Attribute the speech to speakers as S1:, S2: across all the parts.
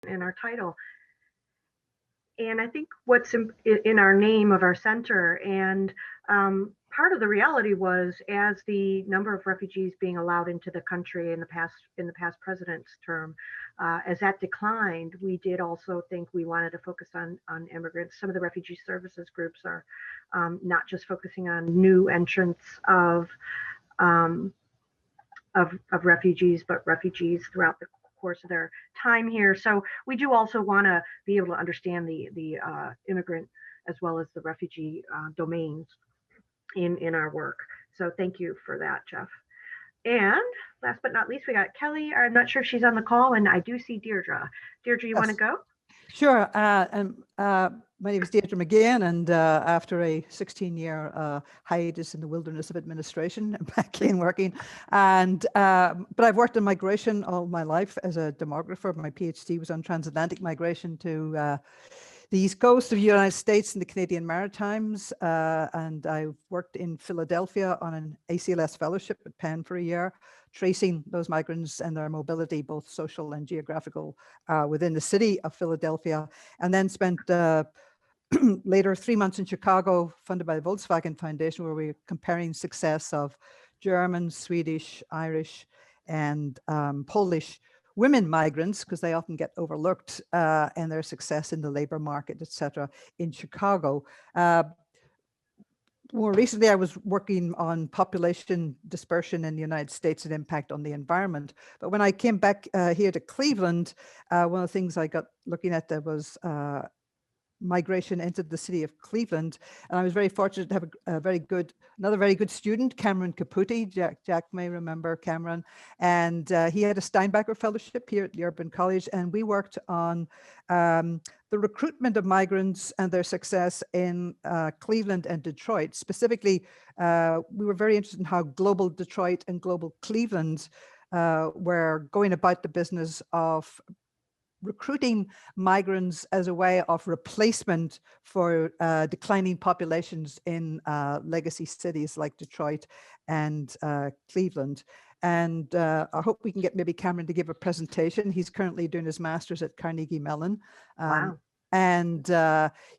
S1: in our title. And I think what's in our name of our center, and part of the reality was as the number of refugees being allowed into the country in the past president's term, as that declined, we did also think we wanted to focus on immigrants. Some of the refugee services groups are not just focusing on new entrants um, of refugees, but refugees throughout the course of their time here. So we do also want to be able to understand the immigrant as well as the refugee domains in our work. So thank you for that, Jeff. And last but not least, we got Kelly. I'm not sure if she's on the call, and I do see Deirdre. Deirdre, you want to
S2: Yes.
S1: go?
S2: Sure. My name is Deirdre McGeehan, and after a 16-year hiatus in the wilderness of administration, I'm back in working. And but I've worked in migration all my life as a demographer. My PhD was on transatlantic migration to the East Coast of the United States and the Canadian Maritimes. And I've worked in Philadelphia on an ACLS fellowship at Penn for a year, tracing those migrants and their mobility, both social and geographical, within the city of Philadelphia, and then spent later 3 months in Chicago, funded by the Volkswagen Foundation, where we were comparing success of German, Swedish, Irish, and Polish women migrants, because they often get overlooked, and their success in the labor market, et cetera, in Chicago. More recently, I was working on population dispersion in the United States and impact on the environment. But when I came back here to Cleveland, one of the things I got looking at there was migration into the city of Cleveland. And I was very fortunate to have another very good student, Cameron Caputi. Jack may remember Cameron. And he had a Steinbacher Fellowship here at the Urban College. And we worked on the recruitment of migrants and their success in Cleveland and Detroit. Specifically, we were very interested in how global Detroit and global Cleveland were going about the business of recruiting migrants as a way of replacement for declining populations in legacy cities like Detroit and Cleveland. And I hope we can get maybe Cameron to give a presentation. He's currently doing his master's at Carnegie Mellon.
S1: Wow.
S2: And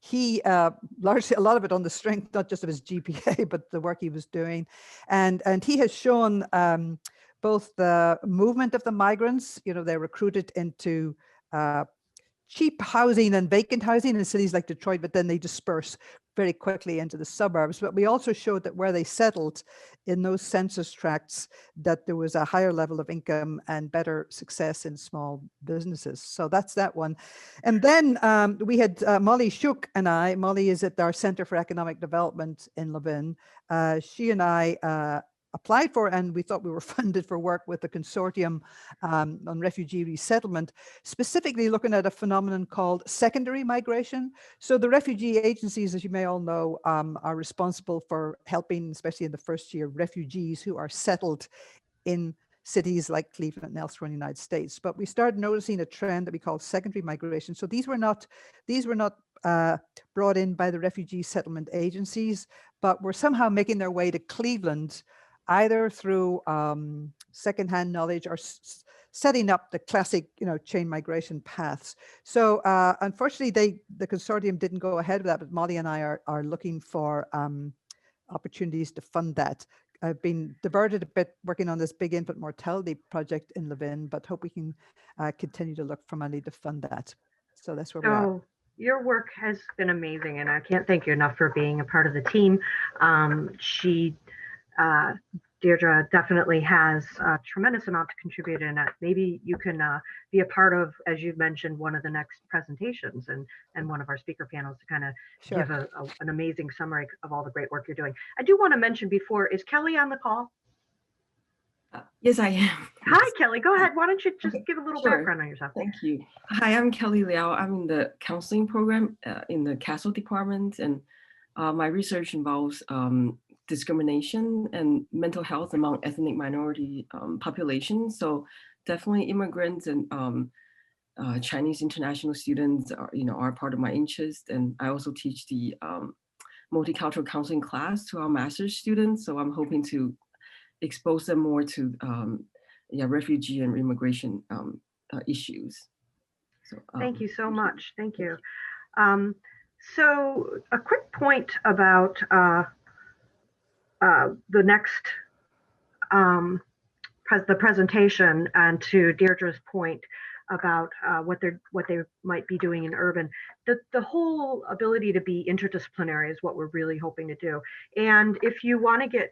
S2: he largely, a lot of it on the strength, not just of his GPA, but the work he was doing. And he has shown both the movement of the migrants, they're recruited into cheap housing and vacant housing in cities like Detroit, but then they disperse very quickly into the suburbs. But we also showed that where they settled in those census tracts, that there was a higher level of income and better success in small businesses. So that's that one. And then we had Molly Shook and I. Molly is at our Center for Economic Development in Levin. She and I applied for, and we thought we were funded for work with the consortium on refugee resettlement, specifically looking at a phenomenon called secondary migration. So the refugee agencies, as you may all know, are responsible for helping, especially in the first year, refugees who are settled in cities like Cleveland and elsewhere in the United States. But we started noticing a trend that we call secondary migration. So these were not brought in by the refugee settlement agencies, but were somehow making their way to Cleveland, either through secondhand knowledge or setting up the classic, chain migration paths. So unfortunately, the consortium didn't go ahead with that, but Molly and I are looking for opportunities to fund that. I've been diverted a bit working on this big infant mortality project in Levin, but hope we can continue to look for money to fund that. So that's where we are.
S1: Your work has been amazing, and I can't thank you enough for being a part of the team. Deirdre definitely has a tremendous amount to contribute in it. Maybe you can be a part of, as you've mentioned, one of the next presentations and one of our speaker panels to kind of give an amazing summary of all the great work you're doing. I do want to mention before, is Kelly on the call?
S3: Yes, I am.
S1: Hi, Kelly. Go ahead. Why don't you just give a little background on yourself?
S3: Thank you. Hi, I'm Kelly Liao. I'm in the counseling program in the CASEL department, and my research involves discrimination and mental health among ethnic minority populations. So definitely immigrants and Chinese international students are part of my interest. And I also teach the multicultural counseling class to our master's students. So I'm hoping to expose them more to refugee and immigration issues. So,
S1: Thank you so much. Thank you. So a quick point about the next the presentation, and to Deirdre's point about what they might be doing in urban. The whole ability to be interdisciplinary is what we're really hoping to do. And if you want to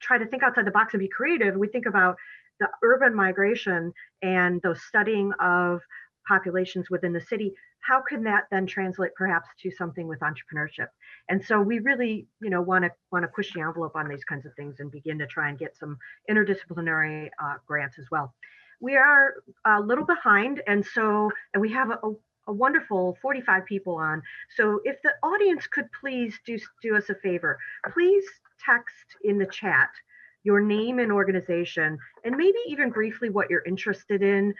S1: try to think outside the box and be creative, we think about the urban migration and the studying of populations within the city. How can that then translate perhaps to something with entrepreneurship? And so we really, want to push the envelope on these kinds of things and begin to try and get some interdisciplinary grants as well. We are a little behind, and we have a wonderful 45 people on. So if the audience could please do us a favor, please text in the chat your name and organization, and maybe even briefly what you're interested in.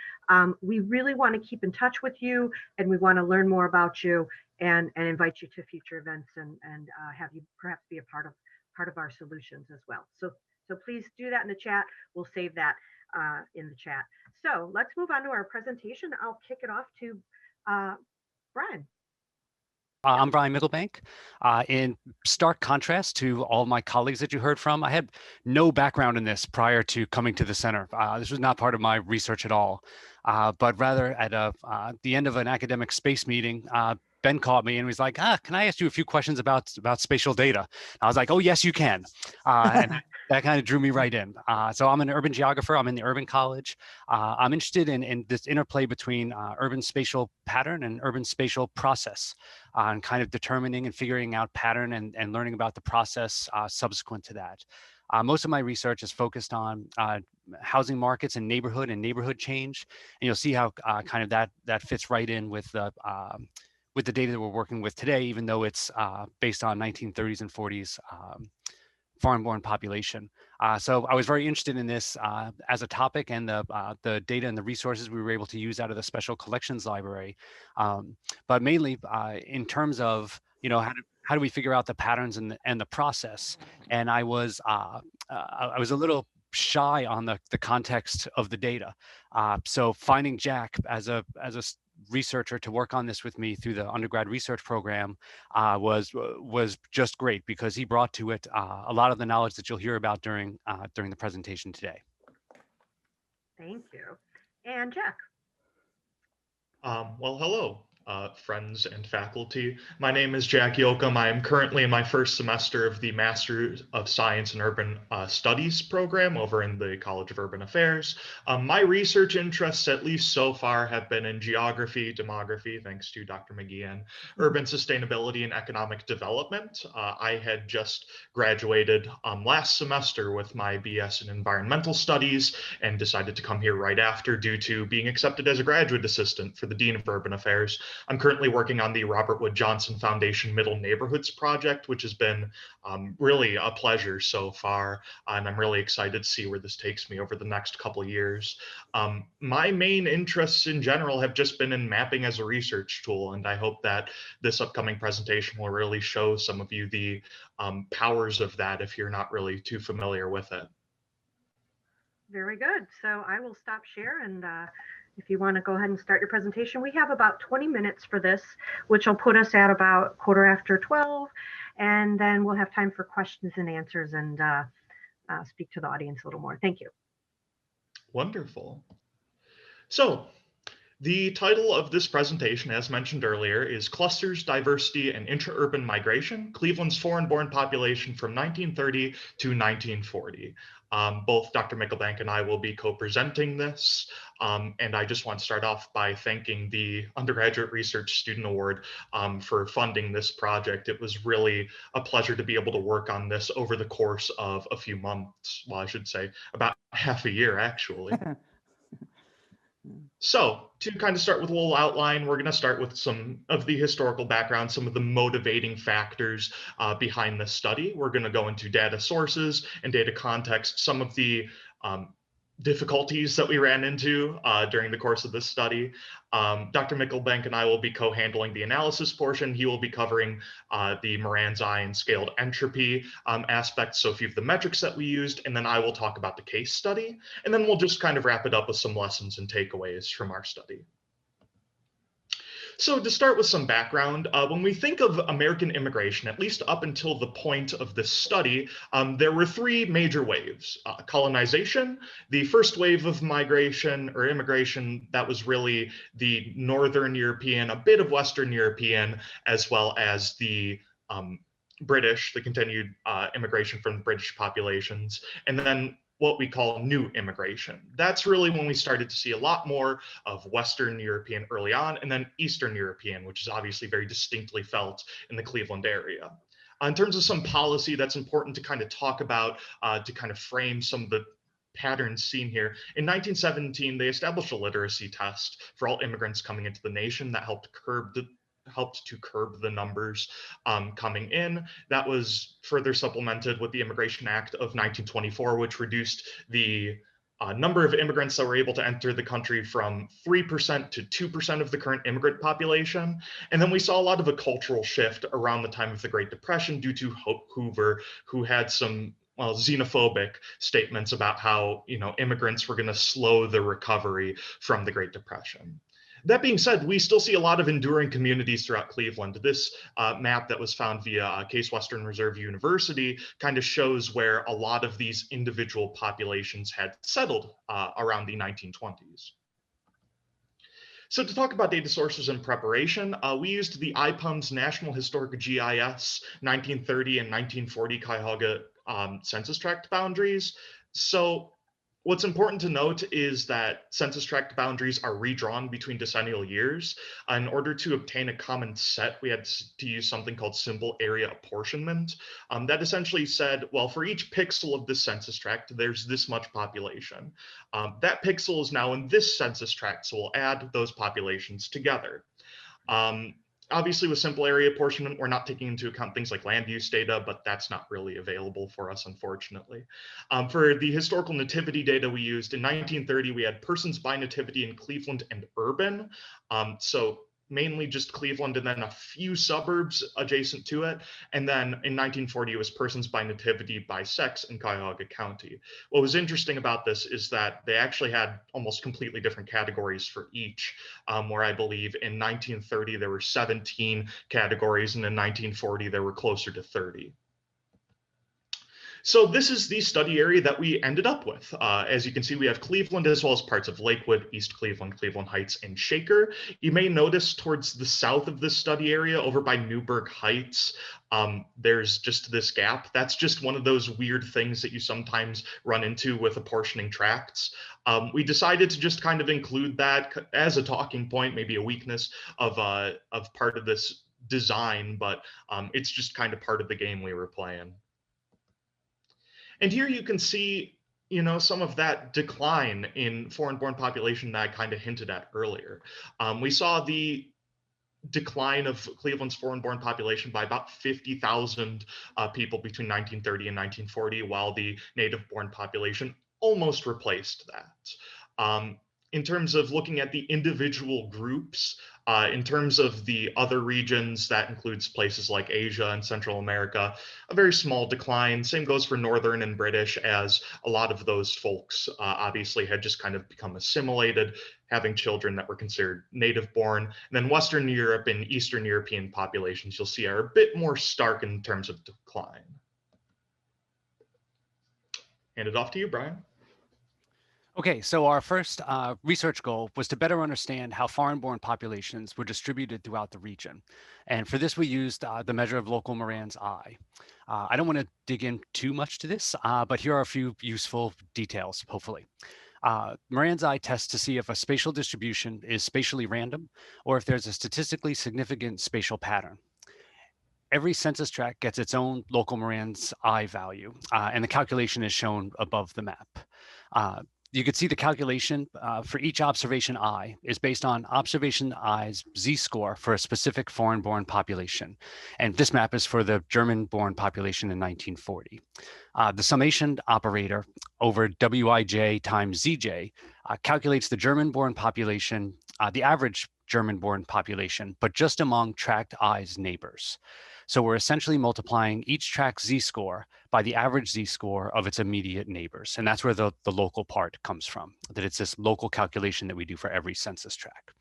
S1: We really want to keep in touch with you, and we want to learn more about you and invite you to future events and have you perhaps be a part of our solutions as well. So please do that in the chat. We'll save that in the chat. So let's move on to our presentation. I'll kick it off to Brian.
S4: I'm Brian Mikelbank. In stark contrast to all my colleagues that you heard from, I had no background in this prior to coming to the center. This was not part of my research at all, but rather at the end of an academic space meeting, Ben caught me and was like, can I ask you a few questions about spatial data? I was like, oh, yes, you can. And that kind of drew me right in. So I'm an urban geographer. I'm in the urban college. I'm interested in this interplay between urban spatial pattern and urban spatial process, and kind of determining and figuring out pattern and learning about the process subsequent to that. Most of my research is focused on housing markets and neighborhood change. And you'll see how kind of that fits right in with the data that we're working with today, even though it's based on 1930s and 40s foreign-born population. So I was very interested in this as a topic, and the data and the resources we were able to use out of the Special Collections Library. But mainly in terms of, how do we figure out the patterns and the process? And I was a little shy on the context of the data. So finding Jack as a researcher to work on this with me through the undergrad research program was just great, because he brought to it a lot of the knowledge that you'll hear about during the presentation today.
S1: Thank you. And Jack.
S5: Well, hello, friends and faculty. My name is Jack Yochum. I am currently in my first semester of the Master of Science in Urban Studies program over in the College of Urban Affairs. My research interests, at least so far, have been in geography, demography, thanks to Dr. McGee, and urban sustainability and economic development. I had just graduated last semester with my BS in environmental studies and decided to come here right after due to being accepted as a graduate assistant for the Dean of Urban Affairs. I'm currently working on the Robert Wood Johnson Foundation Middle Neighborhoods project, which has been really a pleasure so far, and I'm really excited to see where this takes me over the next couple of years. My main interests in general have just been in mapping as a research tool, and I hope that this upcoming presentation will really show some of you the powers of that if you're not really too familiar with it.
S1: Very good. So I will stop share, and if you want to go ahead and start your presentation. We have about 20 minutes for this, which will put us at about 12:15, and then we'll have time for questions and answers and speak to the audience a little more. Thank you.
S5: Wonderful. So the title of this presentation, as mentioned earlier, is Clusters, Diversity, and Intra-Urban Migration, Cleveland's Foreign-Born Population from 1930 to 1940. Both Dr. Mikelbank and I will be co-presenting this, and I just want to start off by thanking the Undergraduate Research Student Award for funding this project. It was really a pleasure to be able to work on this over the course of a few months, well, I should say about half a year, actually. So to kind of start with a little outline, we're going to start with some of the historical background, some of the motivating factors behind this study. We're going to go into data sources and data context, some of the difficulties that we ran into during the course of this study. Dr. Mikelbank and I will be co-handling the analysis portion. He will be covering the Moran's eye and scaled entropy aspects, so a few of the metrics that we used, and then I will talk about the case study, and then we'll just kind of wrap it up with some lessons and takeaways from our study. So to start with some background, when we think of American immigration, at least up until the point of this study, there were three major waves. Colonization, the first wave of migration or immigration, that was really the Northern European, a bit of Western European, as well as the British, the continued immigration from British populations. And then what we call new immigration. That's really when we started to see a lot more of Western European early on, and then Eastern European, which is obviously very distinctly felt in the Cleveland area. In terms of some policy that's important to kind of talk about, to kind of frame some of the patterns seen here. In 1917, they established a literacy test for all immigrants coming into the nation that helped to curb the numbers coming in. That was further supplemented with the Immigration Act of 1924, which reduced the number of immigrants that were able to enter the country from 3% to 2% of the current immigrant population. And then we saw a lot of a cultural shift around the time of the Great Depression due to Hoover, who had some xenophobic statements about how, immigrants were going to slow the recovery from the Great Depression. That being said, we still see a lot of enduring communities throughout Cleveland. This map that was found via Case Western Reserve University kind of shows where a lot of these individual populations had settled around the 1920s. So to talk about data sources and preparation, we used the IPUM's National Historic GIS 1930 and 1940 Cuyahoga census tract boundaries. So what's important to note is that census tract boundaries are redrawn between decennial years. In order to obtain a common set, we had to use something called simple area apportionment. That essentially said, well, for each pixel of this census tract, there's this much population. That pixel is now in this census tract, so we'll add those populations together. Obviously, with simple area apportionment, we're not taking into account things like land use data, but that's not really available for us, unfortunately. For the historical nativity data we used, in 1930, we had persons by nativity in Cleveland and urban. So mainly just Cleveland and then a few suburbs adjacent to it. And then in 1940, it was persons by nativity by sex in Cuyahoga County. What was interesting about this is that they actually had almost completely different categories for each, where I believe in 1930, there were 17 categories, and in 1940, there were closer to 30. So this is the study area that we ended up with. As you can see, we have Cleveland as well as parts of Lakewood, East Cleveland, Cleveland Heights, and Shaker. You may notice towards the south of this study area over by Newburgh Heights, there's just this gap. That's just one of those weird things that you sometimes run into with apportioning tracts. We decided to just kind of include that as a talking point, maybe a weakness of part of this design, but it's just kind of part of the game we were playing. And here you can see, some of that decline in foreign-born population that I kind of hinted at earlier. We saw the decline of Cleveland's foreign-born population by about 50,000 people between 1930 and 1940, while the native-born population almost replaced that. In terms of looking at the individual groups, in terms of the other regions, that includes places like Asia and Central America, a very small decline. Same goes for Northern and British, as a lot of those folks obviously had just kind of become assimilated, having children that were considered native born. And then Western Europe and Eastern European populations, you'll see, are a bit more stark in terms of decline. Hand it off to you, Brian.
S4: Okay, so our first research goal was to better understand how foreign-born populations were distributed throughout the region. And for this, we used the measure of local Moran's eye. I don't want to dig in too much to this, but here are a few useful details, hopefully. Moran's eye tests to see if a spatial distribution is spatially random or if there's a statistically significant spatial pattern. Every census tract gets its own local Moran's eye value, and the calculation is shown above the map. You can see the calculation for each observation I is based on observation I's z-score for a specific foreign-born population. And this map is for the German-born population in 1940. The summation operator over Wij times Zj calculates the German-born population, the average German-born population, but just among tract I's neighbors. So we're essentially multiplying each tract's z-score by the average z-score of its immediate neighbors. And that's where the local part comes from, that it's this local calculation that we do for every census tract.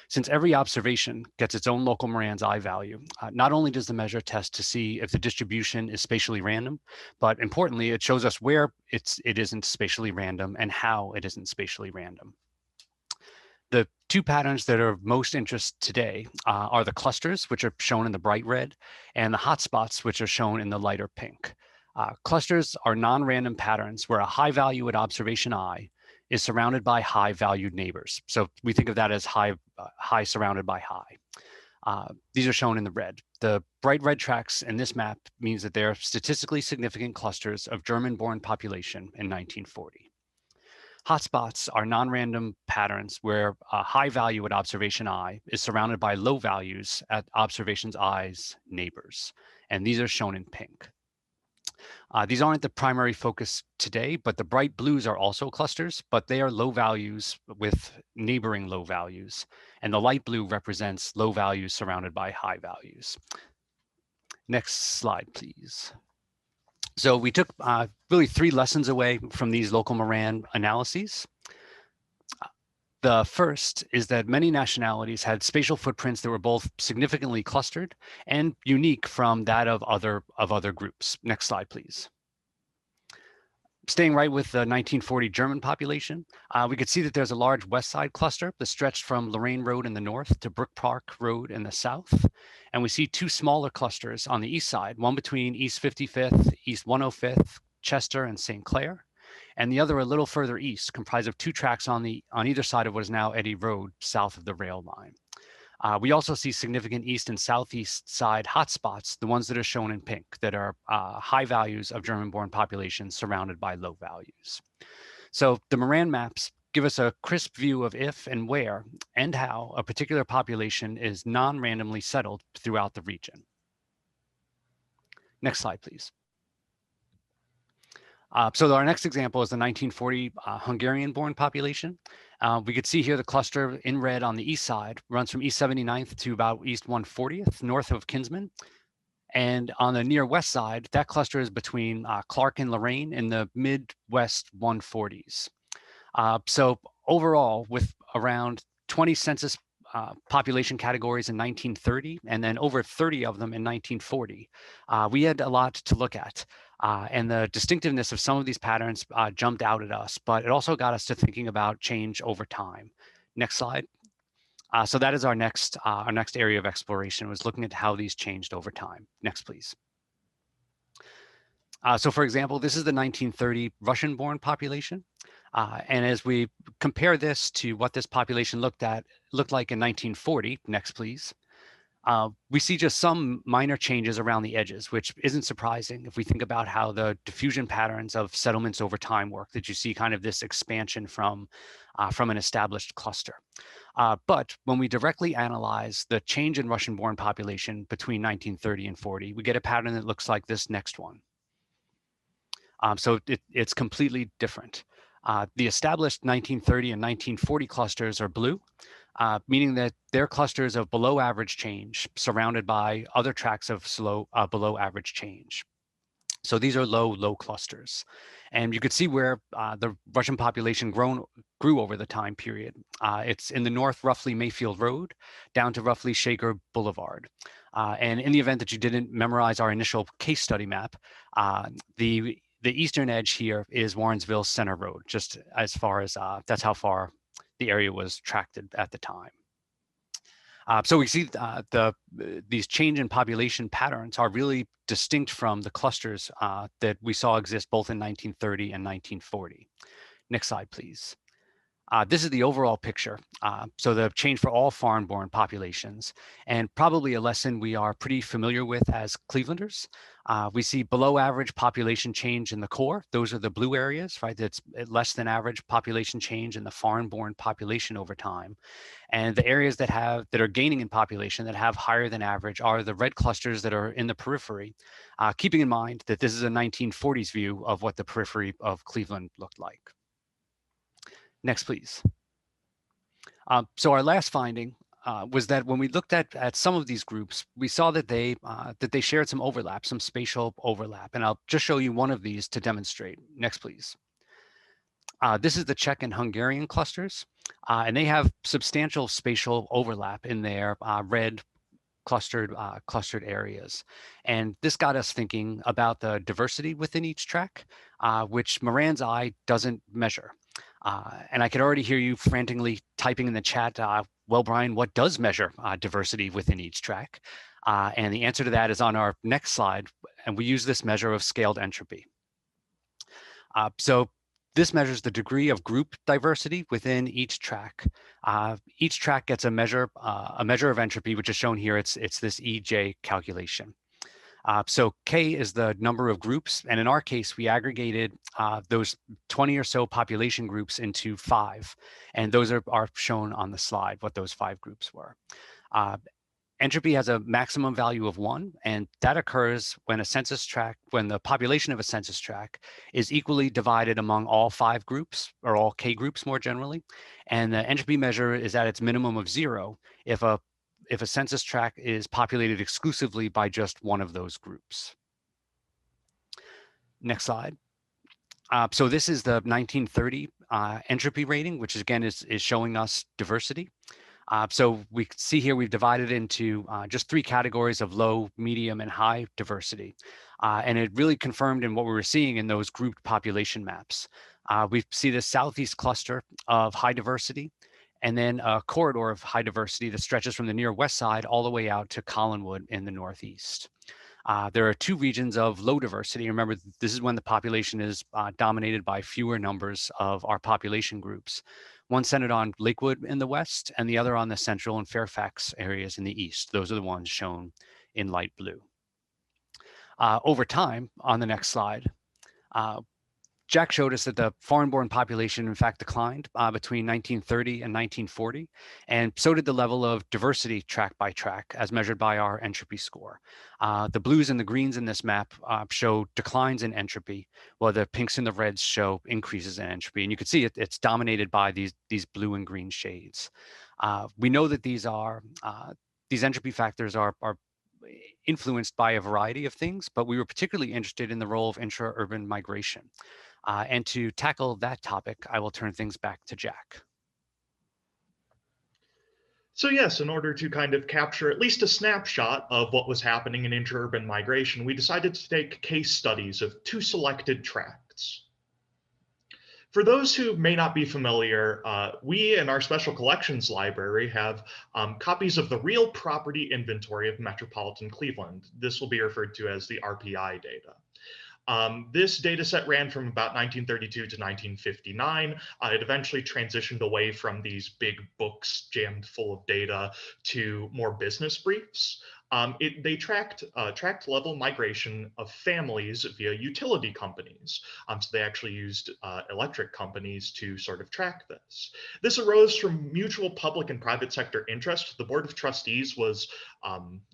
S4: Since every observation gets its own local Moran's I value, not only does the measure test to see if the distribution is spatially random, but importantly, it shows us where it isn't spatially random and how it isn't spatially random. The two patterns that are of most interest today are the clusters, which are shown in the bright red, and the hotspots, which are shown in the lighter pink. Clusters are non-random patterns where a high value at observation I is surrounded by high valued neighbors. So we think of that as high surrounded by high. These are shown in the red. The bright red tracks in this map means that they're statistically significant clusters of German-born population in 1940. Hotspots are non-random patterns where a high value at observation I is surrounded by low values at observations I's neighbors, and these are shown in pink. These aren't the primary focus today, but the bright blues are also clusters, but they are low values with neighboring low values. And the light blue represents low values surrounded by high values. Next slide, please. So we took really 3 lessons away from these local Moran analyses. The first is that many nationalities had spatial footprints that were both significantly clustered and unique from that of other groups. Next slide, please. Staying right with the 1940 German population, we could see that there's a large west side cluster that stretched from Lorraine Road in the north to Brook Park Road in the south. And we see 2 smaller clusters on the east side, one between East 55th, East 105th, Chester, and St. Clair, and the other a little further east, comprised of 2 tracks on either side of what is now Eddy Road, south of the rail line. We also see significant east and southeast side hotspots, the ones that are shown in pink, that are high values of German-born populations surrounded by low values. So the Moran maps give us a crisp view of if and where and how a particular population is non-randomly settled throughout the region. Next slide, please. So our next example is the 1940 Hungarian-born population. We could see here the cluster in red on the east side runs from East 79th to about East 140th, north of Kinsman. And on the near west side, that cluster is between Clark and Lorraine in the mid-west 140s. So overall, with around 20 census population categories in 1930, and then over 30 of them in 1940, we had a lot to look at. And the distinctiveness of some of these patterns jumped out at us, but it also got us to thinking about change over time. Next slide. So that is our next area of exploration, was looking at how these changed over time. Next, please. So for example, this is the 1930 Russian-born population. And as we compare this to what this population looked like in 1940, next please, we see just some minor changes around the edges, which isn't surprising if we think about how the diffusion patterns of settlements over time work, that you see kind of this expansion from an established cluster. But when we directly analyze the change in Russian-born population between 1930 and 40, we get a pattern that looks like this next one. So it's completely different. The established 1930 and 1940 clusters are blue, meaning that they're clusters of below average change surrounded by other tracks of below average change. So these are low clusters. And you could see where the Russian population grew over the time period. It's in the north, roughly Mayfield Road, down to roughly Shaker Boulevard. And in the event that you didn't memorize our initial case study map, the eastern edge here is Warrensville Center Road, just as far as that's how far the area was tracked at the time. So we see these change in population patterns are really distinct from the clusters that we saw exist both in 1930 and 1940. Next slide, please. This is the overall picture. So the change for all foreign-born populations, and probably a lesson we are pretty familiar with as Clevelanders. We see below average population change in the core. Those are the blue areas, right? That's less than average population change in the foreign-born population over time. And the areas that are gaining in population that have higher than average are the red clusters that are in the periphery, keeping in mind that this is a 1940s view of what the periphery of Cleveland looked like. Next, please. So our last finding was that when we looked at some of these groups, we saw that they shared some overlap, some spatial overlap. And I'll just show you one of these to demonstrate. Next, please. This is the Czech and Hungarian clusters, and they have substantial spatial overlap in their red clustered areas. And this got us thinking about the diversity within each track, which Moran's eye doesn't measure. And I could already hear you frantically typing in the chat, well, Brian, what does measure diversity within each track? And the answer to that is on our next slide, and we use this measure of scaled entropy. So this measures the degree of group diversity within each track. Each track gets a measure of entropy, which is shown here. It's this EJ calculation. So K is the number of groups, and in our case, we aggregated those 20 or so population groups into 5, and those are shown on the slide, what those 5 groups were. Entropy has a maximum value of 1, and that occurs when when the population of a census tract is equally divided among all 5 groups, or all K groups more generally. And the entropy measure is at its minimum of 0 if a census tract is populated exclusively by just one of those groups. Next slide. So this is the 1930 entropy rating, which again is showing us diversity. So we see here we've divided into just 3 categories of low, medium, and high diversity. And it really confirmed in what we were seeing in those grouped population maps. We see the southeast cluster of high diversity, and then a corridor of high diversity that stretches from the near west side all the way out to Collinwood in the northeast. There are 2 regions of low diversity. Remember, this is when the population is dominated by fewer numbers of our population groups. One centered on Lakewood in the west, and the other on the Central and Fairfax areas in the east. Those are the ones shown in light blue. Over time, on the next slide, Jack showed us that the foreign-born population, in fact, declined between 1930 and 1940, and so did the level of diversity track by track, as measured by our entropy score. The blues and the greens in this map show declines in entropy, while the pinks and the reds show increases in entropy. And you can see it's dominated by these blue and green shades. We know that these entropy factors are influenced by a variety of things, but we were particularly interested in the role of intra-urban migration. And to tackle that topic, I will turn things back to Jack.
S5: So yes, in order to kind of capture at least a snapshot of what was happening in intra-urban migration, we decided to take case studies of 2 selected tracts. For those who may not be familiar, we in our special collections library have copies of the real property inventory of metropolitan Cleveland. This will be referred to as the RPI data. This data set ran from about 1932 to 1959. It eventually transitioned away from these big books jammed full of data to more business briefs. They tracked level migration of families via utility companies. So they actually used electric companies to sort of track this. This arose from mutual public and private sector interest. The Board of Trustees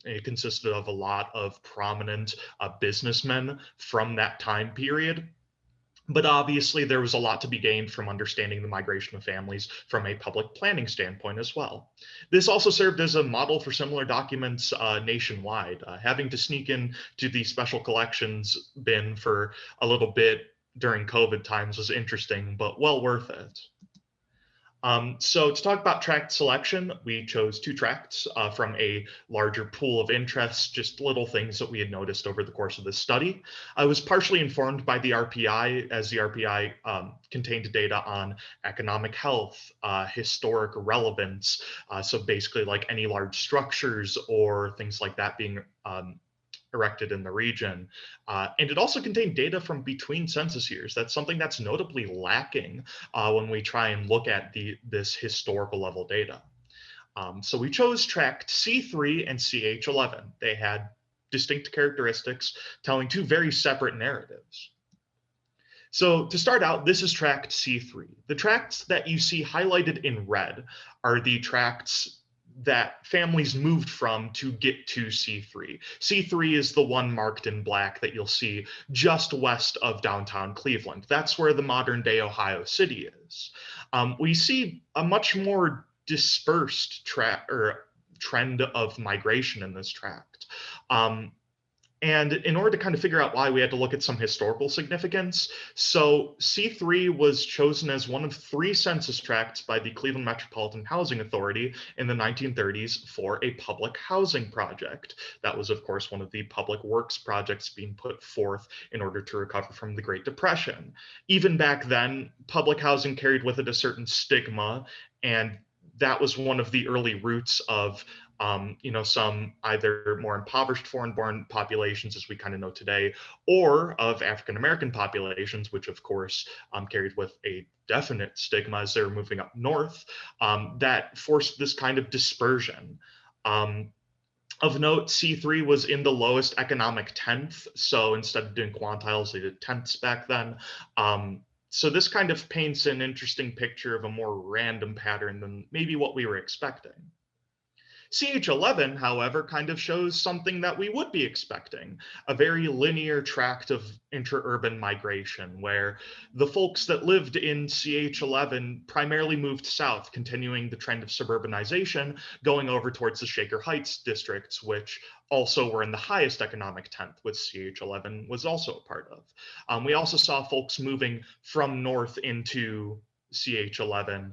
S5: it consisted of a lot of prominent businessmen from that time period. But obviously, there was a lot to be gained from understanding the migration of families from a public planning standpoint as well. This also served as a model for similar documents nationwide. Having to sneak in to the special collections bin for a little bit during COVID times was interesting, but well worth it. So to talk about tract selection, we chose 2 tracts from a larger pool of interests, just little things that we had noticed over the course of this study. I was partially informed by the RPI, as the RPI contained data on economic health, historic relevance, so basically like any large structures or things like that being erected in the region. And it also contained data from between census years. That's something that's notably lacking when we try and look at this historical level data. So we chose tract C3 and CH11. They had distinct characteristics telling 2 very separate narratives. So to start out, this is tract C3. The tracts that you see highlighted in red are the tracts that families moved from to get to C3. C3 is the one marked in black that you'll see just west of downtown Cleveland. That's where the modern day Ohio City is. We see a much more dispersed trend of migration in this tract. And in order to kind of figure out why, we had to look at some historical significance. So C3 was chosen as one of 3 census tracts by the Cleveland Metropolitan Housing Authority in the 1930s for a public housing project. That was, of course, one of the public works projects being put forth in order to recover from the Great Depression. Even back then, public housing carried with it a certain stigma, and that was one of the early roots of some either more impoverished foreign-born populations, as we kind of know today, or of African-American populations, which of course carried with a definite stigma as they were moving up north, that forced this kind of dispersion. Of note, C3 was in the lowest economic 10th. So instead of doing quantiles, they did tenths back then. So this kind of paints an interesting picture of a more random pattern than maybe what we were expecting. CH11, however, kind of shows something that we would be expecting, a very linear tract of intra-urban migration, where the folks that lived in CH11 primarily moved south, continuing the trend of suburbanization, going over towards the Shaker Heights districts, which also were in the highest economic 10th, which CH11 was also a part of. We also saw folks moving from north into CH11,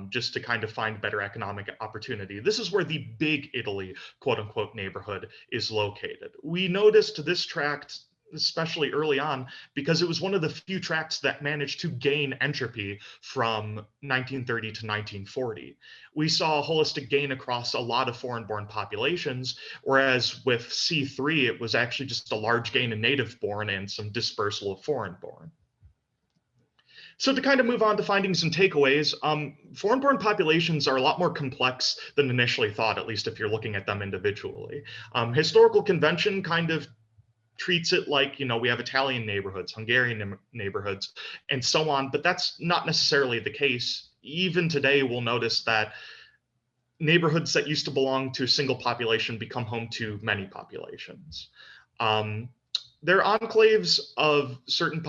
S5: just to kind of find better economic opportunity. This is where the Big Italy, quote unquote, neighborhood is located. We noticed this tract, especially early on, because it was one of the few tracts that managed to gain entropy from 1930 to 1940. We saw a holistic gain across a lot of foreign-born populations, whereas with C3, it was actually just a large gain in native-born and some dispersal of foreign-born. So to kind of move on to findings and takeaways, foreign-born populations are a lot more complex than initially thought, at least if you're looking at them individually. Historical convention kind of treats it like, we have Italian neighborhoods, Hungarian neighborhoods, and so on, but that's not necessarily the case. Even today, we'll notice that neighborhoods that used to belong to a single population become home to many populations. They're enclaves of certain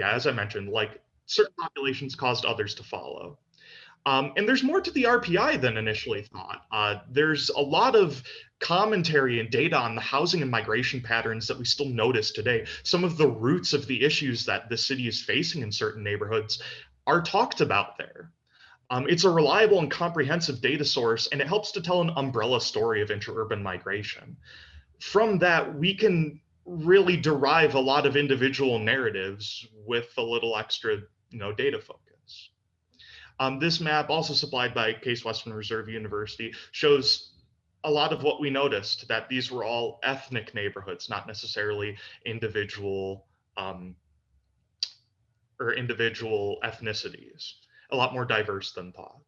S5: as I mentioned, like certain populations caused others to follow. And there's more to the RPI than initially thought. There's a lot of commentary and data on the housing and migration patterns that we still notice today. Some of the roots of the issues that the city is facing in certain neighborhoods are talked about there. It's a reliable and comprehensive data source, and it helps to tell an umbrella story of intra-urban migration. From that, we can really derive a lot of individual narratives with a little extra data focus. This map, also supplied by Case Western Reserve University, shows a lot of what we noticed, that these were all ethnic neighborhoods, not necessarily individual ethnicities, a lot more diverse than thought.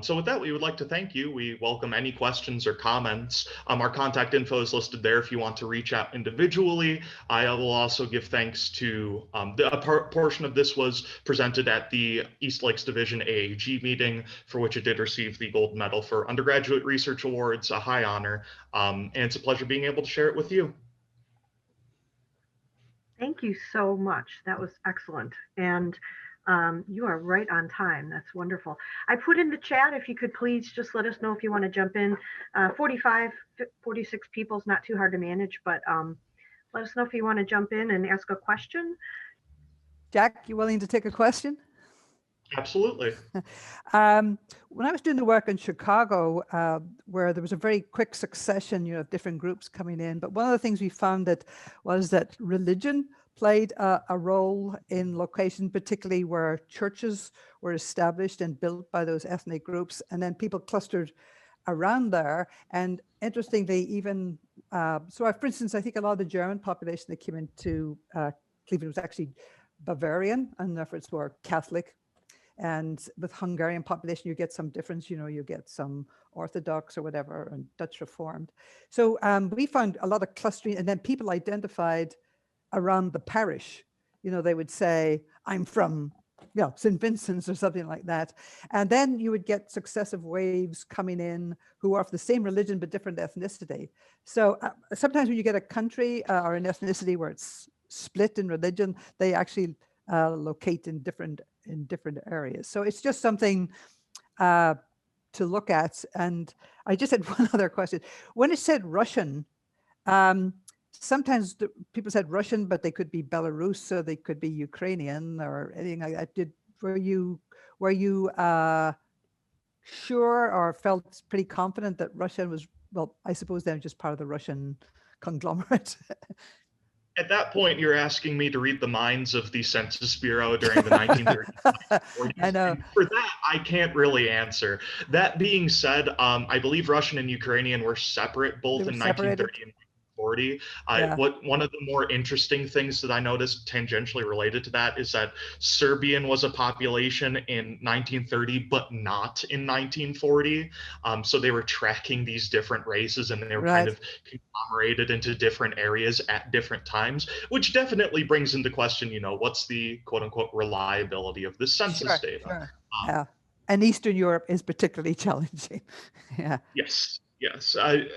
S5: So with that, we would like to thank you. We welcome any questions or comments. Our contact info is listed there if you want to reach out individually. I will also give thanks to, a portion of this was presented at the East Lakes Division AAG meeting, for which it did receive the gold medal for undergraduate research awards, a high honor. And it's a pleasure being able to share it with you.
S1: Thank you so much. That was excellent. And you are right on time. That's wonderful. I put in the chat, if you could please just let us know if you want to jump in. 46 people is not too hard to manage, but let us know if you want to jump in and ask a question.
S2: Jack, you willing to take a question?
S5: Absolutely.
S2: When I was doing the work in Chicago, where there was a very quick succession, of different groups coming in, but one of the things we found was that religion played a role in location, particularly where churches were established and built by those ethnic groups, and then people clustered around there. And interestingly, even for instance, I think a lot of the German population that came into Cleveland was actually Bavarian, and therefore it's more Catholic. And with Hungarian population, you get some difference, you get some Orthodox or whatever, and Dutch Reformed. So we found a lot of clustering, and then people identified around the parish. They would say, I'm from St. Vincent's or something like that. And then you would get successive waves coming in who are of the same religion but different ethnicity. So sometimes when you get a country or an ethnicity where it's split in religion, they actually locate in different areas. So it's just something to look at. And I just had one other question. When it said Russian, Sometimes people said Russian, but they could be Belarus, so they could be Ukrainian or anything like that. Were you sure or felt pretty confident that Russia was, well, I suppose they're just part of the Russian conglomerate?
S5: At that point, you're asking me to read the minds of the Census Bureau during the 1930s, 1940s.
S2: I know.
S5: And for that, I can't really answer. That being said, I believe Russian and Ukrainian were separate both in 1930 and 1940.
S2: Yeah.
S5: One of the more interesting things that I noticed tangentially related to that is that Serbian was a population in 1930, but not in 1940. So they were tracking these different races, and they were kind of conglomerated into different areas at different times, which definitely brings into question, what's the quote unquote reliability of the census data.
S2: Sure. Yeah. And Eastern Europe is particularly challenging. Yeah.
S5: Yes. Yes.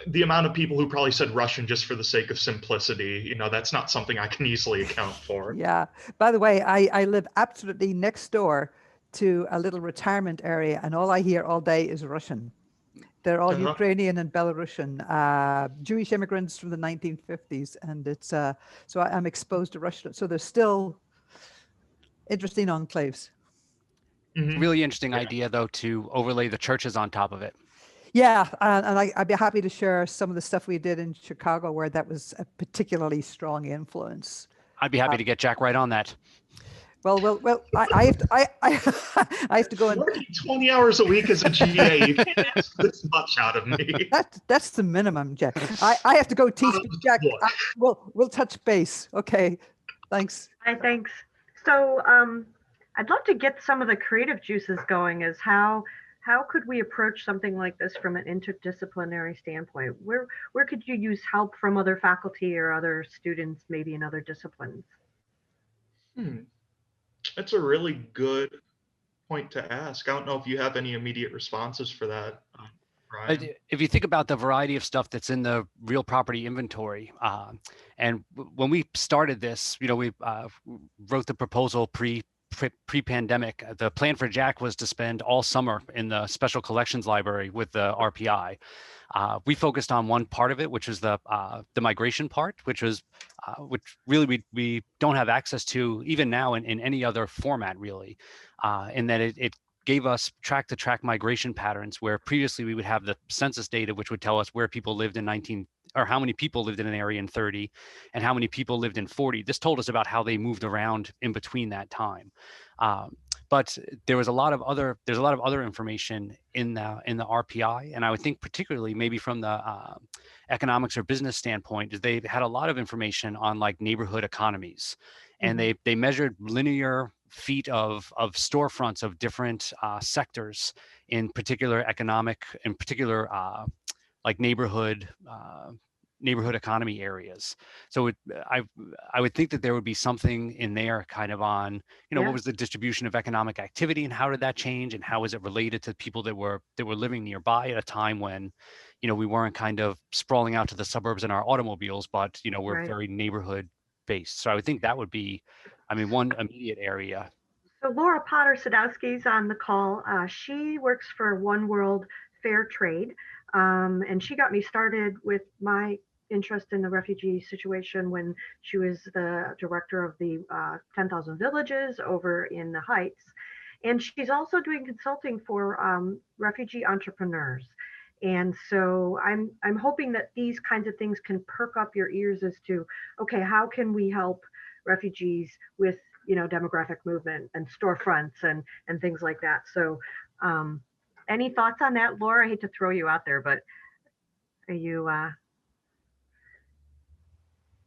S5: The amount of people who probably said Russian just for the sake of simplicity, that's not something I can easily account for.
S2: Yeah. By the way, I live absolutely next door to a little retirement area, and all I hear all day is Russian. They're all Ukrainian and Belarusian, Jewish immigrants from the 1950s. And it's, so I'm exposed to Russian. So there's still interesting enclaves.
S4: Mm-hmm. Really interesting idea, though, to overlay the churches on top of it.
S2: Yeah, and I'd be happy to share some of the stuff we did in Chicago where that was a particularly strong influence.
S4: I'd be happy to get Jack right on that.
S2: Well, I have to, I have to go and
S5: working 20 hours a week as a GA. You can't ask this much out of me.
S2: That's the minimum, Jack. I have to go teach Jack. We'll touch base. Okay, thanks.
S1: Hi, thanks. So I'd love to get some of the creative juices going. As how could we approach something like this from an interdisciplinary standpoint? Where could you use help from other faculty or other students, maybe in other disciplines?
S5: That's a really good point to ask. I don't know if you have any immediate responses for that, Brian.
S4: If you think about the variety of stuff that's in the real property inventory, and when we started this, we wrote the proposal pre-pandemic. The plan for Jack was to spend all summer in the Special Collections Library with the RPI. We focused on one part of it, which was the migration part, which really we don't have access to even now in any other format, really, in that it gave us track migration patterns, where previously we would have the census data, which would tell us where people lived or how many people lived in an area in 30 and how many people lived in 40. This told us about how they moved around in between that time. But there's a lot of other information in the RPI, and I would think particularly maybe from the economics or business standpoint, is they had a lot of information on like neighborhood economies, and they measured linear feet of storefronts of different sectors in particular like neighborhood economy areas. So I would think that there would be something in there kind of on, what was the distribution of economic activity and how did that change and how is it related to people that were living nearby at a time when, we weren't kind of sprawling out to the suburbs in our automobiles, but, we're very neighborhood based. So I would think that would be, one immediate area.
S1: So Laura Potter-Sadowski's on the call. She works for One World Fair Trade. And she got me started with my interest in the refugee situation when she was the director of the 10,000 Villages over in the Heights. And she's also doing consulting for refugee entrepreneurs. And so I'm hoping that these kinds of things can perk up your ears as to, okay, how can we help refugees with, demographic movement and storefronts and things like that. So any thoughts on that, Laura? I hate to throw you out there, but are you?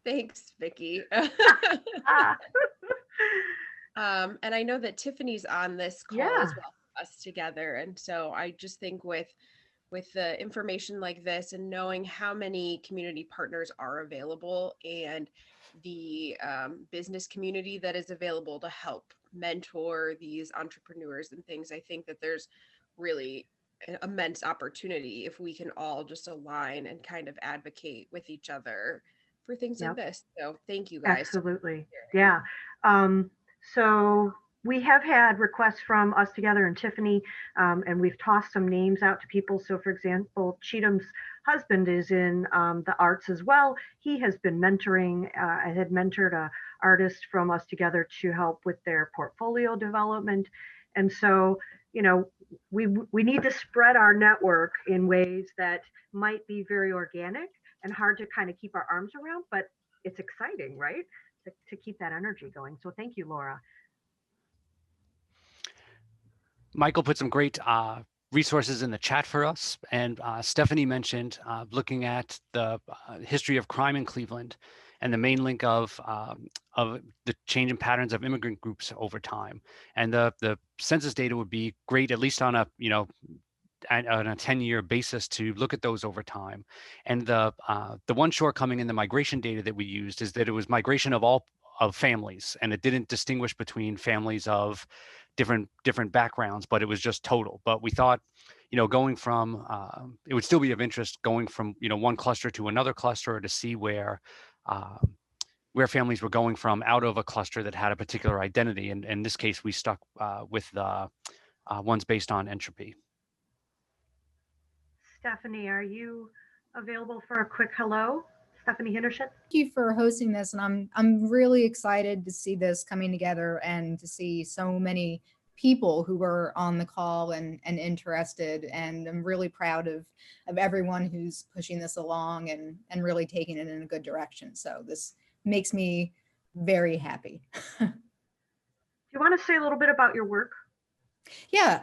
S6: Thanks, Vicki. And I know that Tiffany's on this call as well, us together. And so I just think with the information like this and knowing how many community partners are available and the business community that is available to help mentor these entrepreneurs and things, I think that there's really an immense opportunity if we can all just align and kind of advocate with each other for things like this. So thank you guys.
S1: Absolutely. Yeah. So we have had requests from us together and Tiffany, and we've tossed some names out to people. So for example, Cheatham's husband is in the arts as well. He has been mentoring, I had mentored a artist from us together to help with their portfolio development. And so, you know, we need to spread our network in ways that might be very organic and hard to kind of keep our arms around, but it's exciting, right? To keep that energy going. So thank you, Laura.
S4: Michael put some great resources in the chat for us. And Stephanie mentioned looking at the history of crime in Cleveland and the main link of the change in patterns of immigrant groups over time. And the census data would be great, at least on a, on a 10-year basis, to look at those over time. And the one shortcoming in the migration data that we used is that it was migration of families, and it didn't distinguish between families of different backgrounds, but it was just total. But we thought, going from it would still be of interest going from one cluster to another cluster to see where families were going from out of a cluster that had a particular identity. And in this case, we stuck with the ones based on entropy.
S1: Stephanie, are you available for a quick hello? Stephanie Hindershit.
S7: Thank you for hosting this, and I'm really excited to see this coming together and to see so many people who were on the call and interested. And I'm really proud of everyone who's pushing this along and really taking it in a good direction. So this makes me very happy.
S1: Do you want to say a little bit about your work?
S7: Yeah.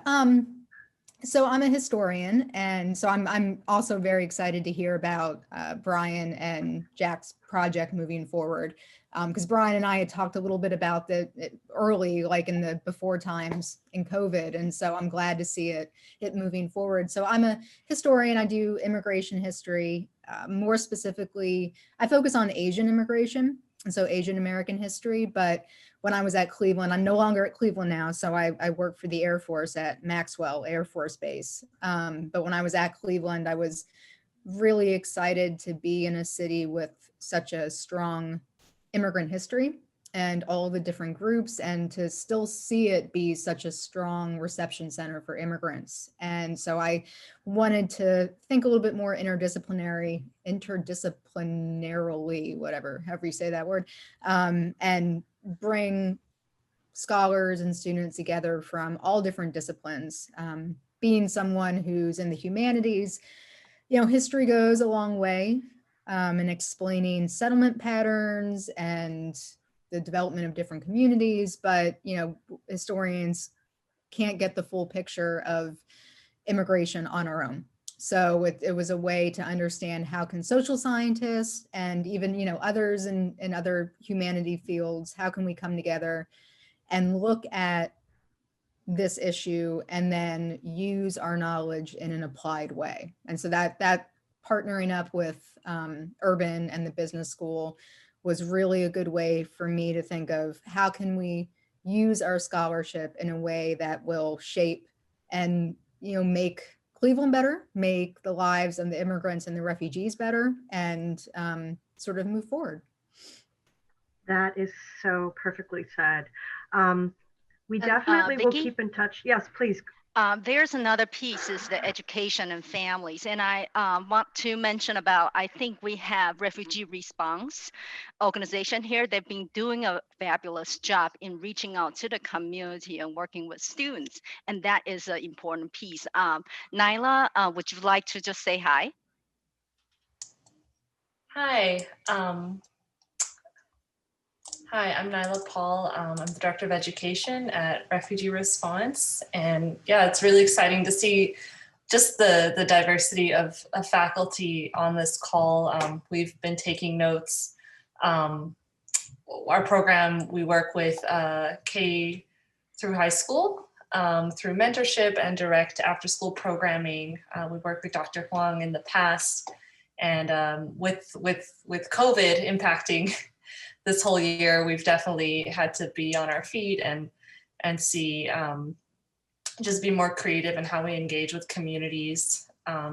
S7: So I'm a historian, and so I'm also very excited to hear about Brian and Jack's project moving forward, because Brian and I had talked a little bit about it early, like in the before times in COVID, and so I'm glad to see it moving forward. So I'm a historian. I do immigration history. More specifically, I focus on Asian immigration, and so Asian American history. But when I was at Cleveland, I'm no longer at Cleveland now, so I work for the Air Force at Maxwell Air Force Base. But when I was at Cleveland, I was really excited to be in a city with such a strong immigrant history and all the different groups, and to still see it be such a strong reception center for immigrants. And so I wanted to think a little bit more interdisciplinarily, whatever, however you say that word, and bring scholars and students together from all different disciplines. Being someone who's in the humanities, history goes a long way in explaining settlement patterns and the development of different communities, but historians can't get the full picture of immigration on our own. So it was a way to understand how can social scientists and even others in other humanity fields, how can we come together and look at this issue and then use our knowledge in an applied way. And so that partnering up with Urban and the business school was really a good way for me to think of how can we use our scholarship in a way that will shape and make Cleveland better, make the lives of the immigrants and the refugees better, and sort of move forward.
S1: That is so perfectly said. We definitely will keep in touch. Yes, please.
S8: There's another piece, is the education and families. And I want to mention about, I think we have Refugee Response organization here. They've been doing a fabulous job in reaching out to the community and working with students. And that is an important piece. Nyla, would you like to just say hi?
S9: Hi. Hi, I'm Nyla Paul. I'm the Director of Education at Refugee Response. And yeah, it's really exciting to see just the diversity of faculty on this call. We've been taking notes. Our program, we work with K through high school, through mentorship and direct after school programming. We worked with Dr. Huang in the past. And with COVID impacting this whole year, we've definitely had to be on our feet and see, just be more creative in how we engage with communities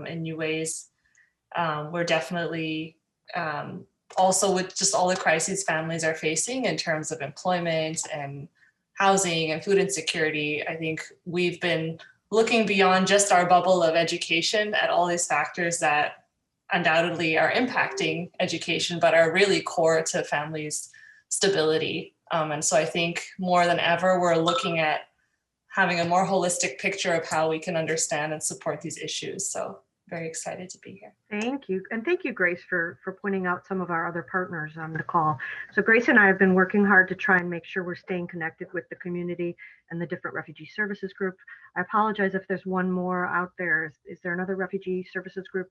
S9: in new ways. We're definitely also with just all the crises families are facing in terms of employment and housing and food insecurity. I think we've been looking beyond just our bubble of education at all these factors that undoubtedly are impacting education, but are really core to families' stability. And so I think more than ever, we're looking at having a more holistic picture of how we can understand and support these issues. So very excited to be here.
S1: Thank you. And thank you, Grace, for pointing out some of our other partners on the call. So Grace and I have been working hard to try and make sure we're staying connected with the community and the different refugee services group. I apologize if there's one more out there. Is there another refugee services group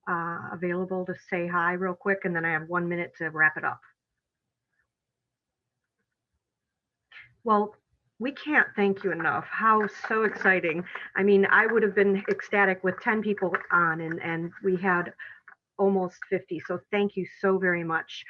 S1: available to say hi real quick? And then I have 1 minute to wrap it up. Well, we can't thank you enough. How so exciting. I mean, I would have been ecstatic with 10 people on, and we had almost 50. So thank you so very much.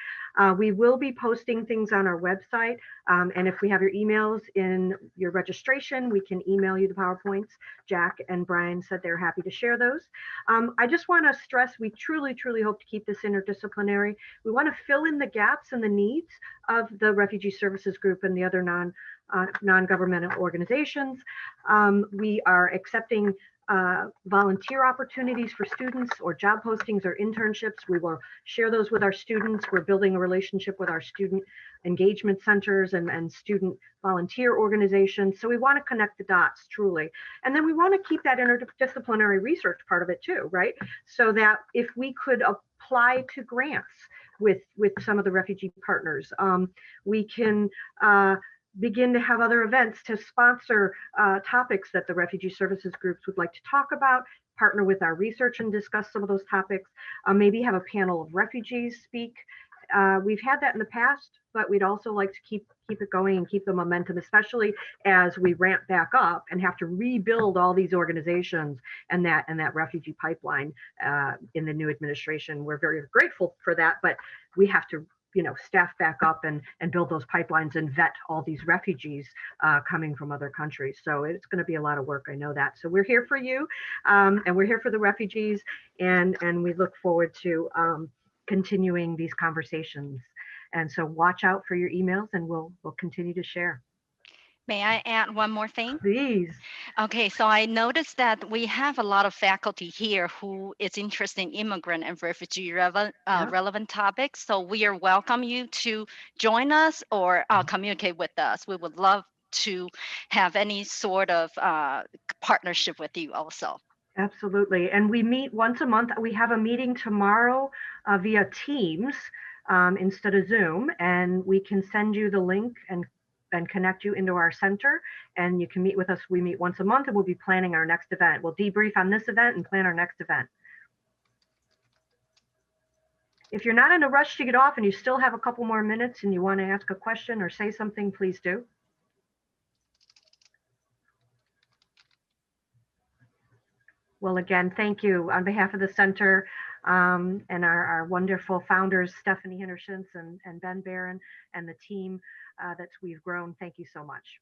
S1: We will be posting things on our website. And if we have your emails in your registration, we can email you the PowerPoints. Jack and Brian said they're happy to share those. I just want to stress, we truly, truly hope to keep this interdisciplinary. We want to fill in the gaps and the needs of the Refugee Services Group and the other non-governmental organizations. We are accepting volunteer opportunities for students or job postings or internships. We will share those with our students. We're building a relationship with our student engagement centers and student volunteer organizations. So we want to connect the dots truly. And then we want to keep that interdisciplinary research part of it too, right? So that if we could apply to grants with some of the refugee partners, we can begin to have other events to sponsor topics that the refugee services groups would like to talk about, partner with our research and discuss some of those topics, maybe have a panel of refugees speak. We've had that in the past, but we'd also like to keep it going and keep the momentum, especially as we ramp back up and have to rebuild all these organizations and that refugee pipeline in the new administration. We're very grateful for that, but we have to staff back up and build those pipelines and vet all these refugees coming from other countries. So it's going to be a lot of work, I know that. So we're here for you, and we're here for the refugees, and we look forward to continuing these conversations. And so watch out for your emails, and we'll continue to share.
S8: May I add one more thing?
S1: Please.
S8: Okay, so I noticed that we have a lot of faculty here who is interested in immigrant and refugee relevant topics. So we are welcome you to join us or communicate with us. We would love to have any sort of partnership with you also.
S1: Absolutely. And we meet once a month. We have a meeting tomorrow via Teams instead of Zoom, and we can send you the link and connect you into our center, and you can meet with us. We meet once a month, and we'll be planning our next event. We'll debrief on this event and plan our next event. If you're not in a rush to get off and you still have a couple more minutes and you want to ask a question or say something, please do. Well, again, thank you on behalf of the center and our wonderful founders, Stephanie Hintershins and Ben Barron, and the team that we've grown. Thank you so much.